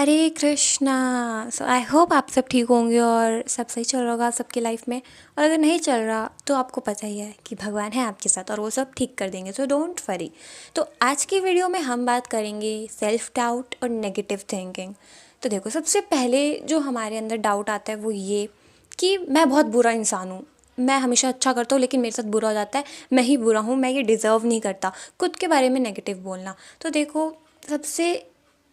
Hare Krishna. So I hope आप सब ठीक होंगे और सब सही चल रहा होगा सबकी लाइफ में। और अगर नहीं चल रहा तो आपको पता ही है कि भगवान है आपके साथ और वो सब ठीक कर देंगे, सो डोंट वरी। तो आज की वीडियो में हम बात करेंगे सेल्फ डाउट और नेगेटिव थिंकिंग। तो देखो, सबसे पहले जो हमारे अंदर डाउट आता है वो ये कि मैं बहुत बुरा इंसान हूँ, मैं हमेशा अच्छा करता हूँ लेकिन मेरे साथ बुरा हो जाता है, मैं ही बुरा हूँ, मैं ये डिज़र्व नहीं करता। खुद के बारे में नेगेटिव बोलना। तो देखो, सबसे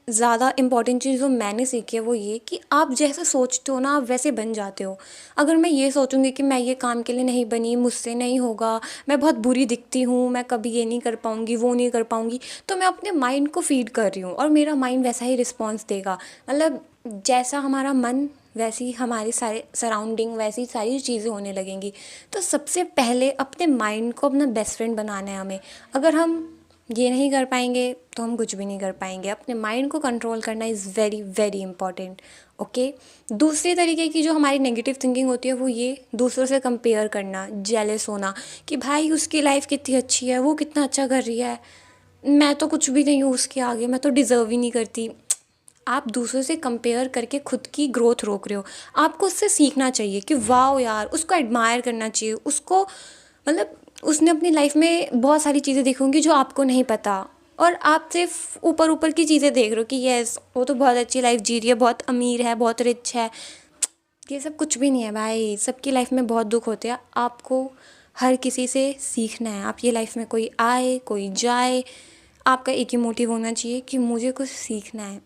ज़्यादा इम्पॉर्टेंट चीज़ जो मैंने सीखी है वो ये कि आप जैसा सोचते हो ना आप वैसे बन जाते हो। अगर मैं ये सोचूंगी कि मैं ये काम के लिए नहीं बनी, मुझसे नहीं होगा, मैं बहुत बुरी दिखती हूँ, मैं कभी ये नहीं कर पाऊँगी, वो नहीं कर पाऊँगी, तो मैं अपने माइंड को फीड कर रही हूँ और मेरा माइंड वैसा ही रिस्पॉन्स देगा। मतलब जैसा हमारा मन वैसी हमारे सारे सराउंडिंग, वैसी सारी चीज़ें होने लगेंगी। तो सबसे पहले अपने माइंड को अपना बेस्ट फ्रेंड बनाना है हमें। अगर हम ये नहीं कर पाएंगे तो हम कुछ भी नहीं कर पाएंगे। अपने माइंड को कंट्रोल करना is very very important. Okay. दूसरी तरीके की जो हमारी नेगेटिव थिंकिंग होती है वो ये दूसरों से कंपेयर करना, जेलस होना कि भाई उसकी लाइफ कितनी अच्छी है, वो कितना अच्छा कर रही है, मैं तो कुछ भी नहीं हूँ उसके आगे, मैं तो डिज़र्व ही नहीं करती। आप दूसरों से कंपेयर करके खुद की ग्रोथ रोक रहे हो। आपको उससे सीखना चाहिए कि वाह यार, उसको एडमायर करना चाहिए उसको। मतलब उसने अपनी लाइफ में बहुत सारी चीज़ें देखी होंगी जो आपको नहीं पता, और आप सिर्फ ऊपर ऊपर की चीज़ें देख रहे हो कि यस वो तो बहुत अच्छी लाइफ जी रही है, बहुत अमीर है, बहुत रिच है। ये सब कुछ भी नहीं है भाई, सबकी लाइफ में बहुत दुख होते हैं। आपको हर किसी से सीखना है। आपकी लाइफ में कोई आए कोई जाए, आपका एक ही मोटिव होना चाहिए कि मुझे कुछ सीखना है।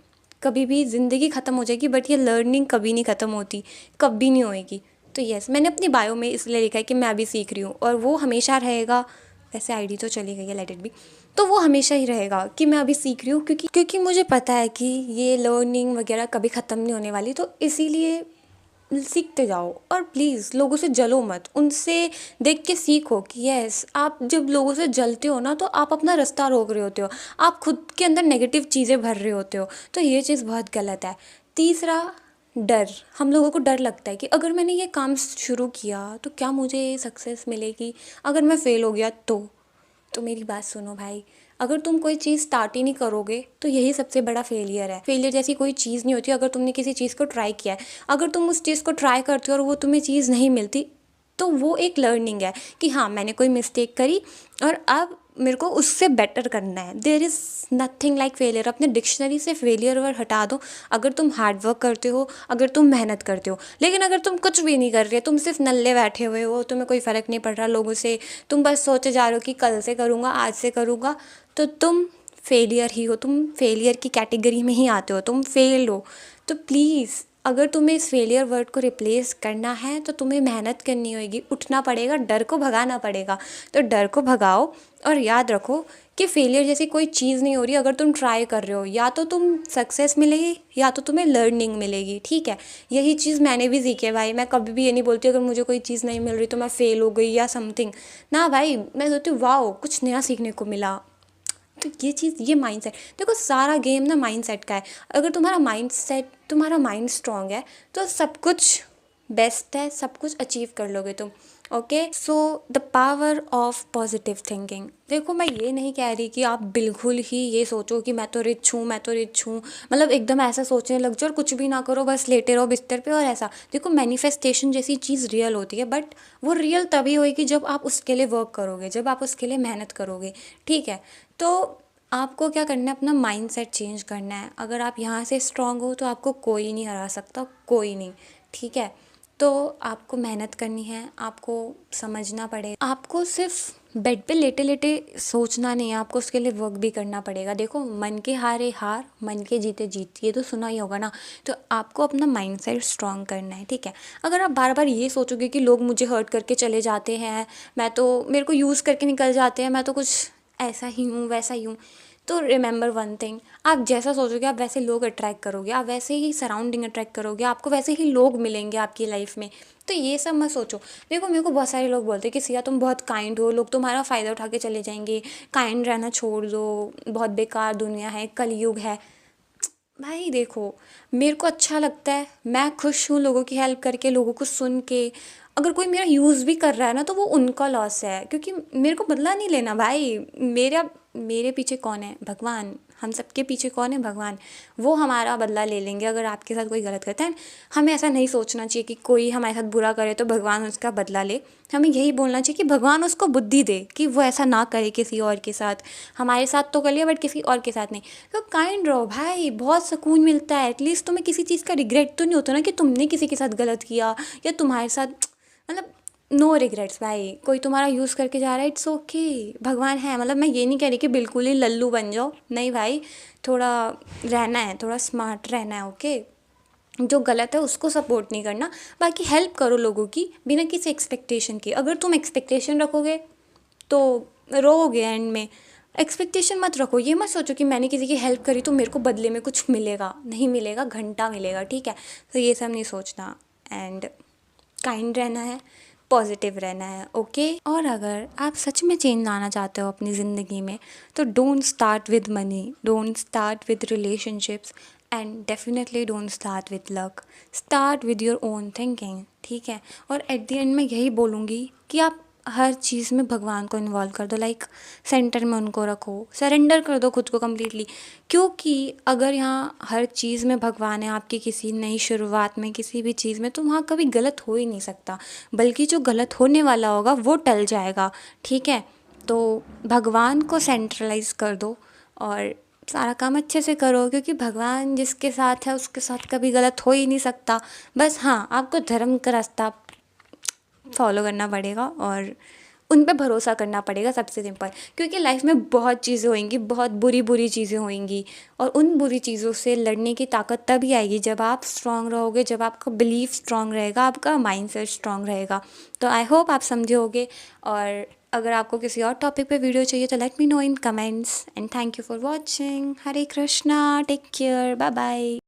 कभी भी ज़िंदगी ख़त्म हो जाएगी बट ये लर्निंग कभी नहीं ख़त्म होती, कभी नहीं होएगी। तो यस, मैंने अपनी बायो में इसलिए लिखा है कि मैं अभी सीख रही हूँ और वो हमेशा रहेगा। वैसे आईडी तो चली गई है, लेट इट बी। तो वो हमेशा ही रहेगा कि मैं अभी सीख रही हूँ, क्योंकि मुझे पता है कि ये लर्निंग वगैरह कभी ख़त्म नहीं होने वाली। तो इसीलिए सीखते जाओ और प्लीज़ लोगों से जलो मत, उनसे देख के सीखो कि यस, आप जब लोगों से जलते हो ना तो आप अपना रास्ता रोक रहे होते हो, आप खुद के अंदर नेगेटिव चीज़ें भर रहे होते हो। तो ये चीज़ बहुत गलत है। तीसरा, डर। हम लोगों को डर लगता है कि अगर मैंने ये काम शुरू किया तो क्या मुझे सक्सेस मिलेगी, अगर मैं फ़ेल हो गया तो मेरी बात सुनो भाई, अगर तुम कोई चीज़ स्टार्ट ही नहीं करोगे तो यही सबसे बड़ा फेलियर है। फेलियर जैसी कोई चीज़ नहीं होती। अगर तुमने किसी चीज़ को ट्राई किया है, अगर तुम उस चीज़ को ट्राई करते हो और वो तुम्हें चीज़ नहीं मिलती, तो वो एक लर्निंग है कि हाँ, मैंने कोई मिस्टेक करी और अब मेरे को उससे बेटर करना है। There is nothing like failure. अपने डिक्शनरी से फेलियर वर्ड हटा दो। अगर तुम हार्ड वर्क करते हो, अगर तुम मेहनत करते हो, लेकिन अगर तुम कुछ भी नहीं कर रहे, तुम सिर्फ नल्ले बैठे हुए हो, तुम्हें कोई फ़र्क नहीं पड़ रहा लोगों से, तुम बस सोचे जा रहे हो कि कल से करूँगा, आज से करूँगा, तो तुम फेलियर ही हो। तुम फेलियर की कैटेगरी में ही आते हो, तुम फेल हो। तो प्लीज़, अगर तुम्हें इस फेलियर वर्ड को रिप्लेस करना है तो तुम्हें मेहनत करनी होगी, उठना पड़ेगा, डर को भगाना पड़ेगा। तो डर को भगाओ और याद रखो कि फेलियर जैसी कोई चीज़ नहीं हो रही। अगर तुम ट्राई कर रहे हो, या तो तुम सक्सेस मिलेगी या तो तुम्हें लर्निंग मिलेगी। ठीक है, यही चीज़ मैंने भी सीखी है भाई। मैं कभी भी ये नहीं बोलती अगर मुझे कोई चीज़ नहीं मिल रही तो मैं फ़ेल हो गई या समथिंग। ना भाई, मैं सोचती हूँ वाओ, कुछ नया सीखने को मिला। तो ये चीज़, ये माइंडसेट, देखो सारा गेम ना माइंडसेट का है। अगर तुम्हारा माइंड स्ट्रांग है तो सब कुछ बेस्ट है, सब कुछ अचीव कर लोगे तुम। Okay, so the power of positive thinking. देखो, मैं ये नहीं कह रही कि आप बिल्कुल ही ये सोचो कि मैं तो रिच हूँ, मैं तो रिच हूँ, मतलब एकदम ऐसा सोचने लग जाओ और कुछ भी ना करो, बस लेटे रहो बिस्तर पे और ऐसा। देखो, मैनिफेस्टेशन जैसी चीज़ रियल होती है, बट वो रियल तभी होगी जब आप उसके लिए वर्क करोगे, जब आप उसके लिए मेहनत करोगे। ठीक है, तो आपको क्या करना है, अपना माइंडसेट चेंज करना है। अगर आप यहाँ से स्ट्रांग हो तो आपको कोई नहीं हरा सकता, कोई नहीं। ठीक है, तो आपको मेहनत करनी है, आपको समझना पड़ेगा। आपको सिर्फ बेड पे लेटे लेटे सोचना नहीं है, आपको उसके लिए वर्क भी करना पड़ेगा। देखो, मन के हारे हार, मन के जीते जीत, ये तो सुना ही होगा ना। तो आपको अपना माइंडसेट स्ट्रांग करना है। ठीक है, अगर आप बार बार ये सोचोगे कि लोग मुझे हर्ट करके चले जाते हैं, मैं तो, मेरे को यूज़ करके निकल जाते हैं, मैं तो कुछ ऐसा ही हूँ वैसा ही हूँ, तो रिमेंबर वन थिंग, आप जैसा सोचोगे आप वैसे लोग अट्रैक्ट करोगे, आप वैसे ही सराउंडिंग अट्रैक्ट करोगे, आपको वैसे ही लोग मिलेंगे आपकी लाइफ में। तो ये सब मत सोचो। देखो, मेरे को बहुत सारे लोग बोलते हैं कि सिया तुम बहुत काइंड हो, लोग तुम्हारा फ़ायदा उठा के चले जाएंगे, काइंड रहना छोड़ दो, बहुत बेकार दुनिया है, कलयुग है। भाई देखो, मेरे को अच्छा लगता है, मैं खुश हूँ लोगों की हेल्प करके, लोगों को सुन के। अगर कोई मेरा यूज़ भी कर रहा है ना तो वो उनका लॉस है, क्योंकि मेरे को बदला नहीं लेना भाई। मेरा मेरे पीछे कौन है? भगवान। हम सबके पीछे कौन है? भगवान। वो हमारा बदला ले लेंगे अगर आपके साथ कोई गलत करता है। हमें ऐसा नहीं सोचना चाहिए कि कोई हमारे साथ बुरा करे तो भगवान उसका बदला ले। हमें यही बोलना चाहिए कि भगवान उसको बुद्धि दे कि वो ऐसा ना करे किसी और के साथ। हमारे साथ तो कर लिया बट किसी और के साथ नहीं। तो काइंड रहो भाई, बहुत सुकून मिलता है। एटलीस्ट तुम्हें किसी चीज़ का रिग्रेट तो नहीं होता ना कि तुमने किसी के साथ गलत किया या तुम्हारे साथ, मतलब नो रिग्रेट्स भाई। कोई तुम्हारा यूज़ करके जा रहा है, इट्स ओके। भगवान है, मतलब मैं ये नहीं कह रही कि बिल्कुल ही लल्लू बन जाओ, नहीं भाई। थोड़ा रहना है, थोड़ा स्मार्ट रहना है, ओके। जो गलत है उसको सपोर्ट नहीं करना। बाकी हेल्प करो लोगों की बिना किसी एक्सपेक्टेशन के। अगर तुम एक्सपेक्टेशन रखोगे तो रोओगे एंड में। एक्सपेक्टेशन मत रखो, ये मत सोचो कि मैंने किसी की हेल्प करी तो मेरे को बदले में कुछ मिलेगा। नहीं मिलेगा, घंटा मिलेगा, ठीक है। तो ये सब नहीं सोचना एंड काइंड रहना है, पॉजिटिव रहना है, ओके। और अगर आप सच में चेंज लाना चाहते हो अपनी ज़िंदगी में तो don't start with money, don't start with relationships and definitely don't start with luck. Start with your own thinking, ठीक है। और एट द एंड मैं यही बोलूँगी कि आप हर चीज़ में भगवान को इन्वॉल्व कर दो। लाइक सेंटर में उनको रखो, सरेंडर कर दो खुद को कम्प्लीटली। क्योंकि अगर यहाँ हर चीज़ में भगवान है, आपकी किसी नई शुरुआत में किसी भी चीज़ में, तो वहाँ कभी गलत हो ही नहीं सकता। बल्कि जो गलत होने वाला होगा वो टल जाएगा, ठीक है। तो भगवान को सेंट्रलाइज कर दो और सारा काम अच्छे से करो, क्योंकि भगवान जिसके साथ है उसके साथ कभी गलत हो ही नहीं सकता। बस हाँ, आपको धर्म का रास्ता फॉलो करना पड़ेगा और उन पे भरोसा करना पड़ेगा, सबसे सिंपल। क्योंकि लाइफ में बहुत चीज़ें होंगी, बहुत बुरी बुरी चीज़ें होंगी, और उन बुरी चीज़ों से लड़ने की ताकत तभी आएगी जब आप स्ट्रांग रहोगे, जब आपका बिलीफ स्ट्रांग रहेगा, आपका माइंडसेट स्ट्रांग रहेगा। तो आई होप आप समझे होगे। और अगर आपको किसी और टॉपिक पे वीडियो चाहिए तो let me know in comments and thank you for watching. Hare Krishna, take care, bye bye.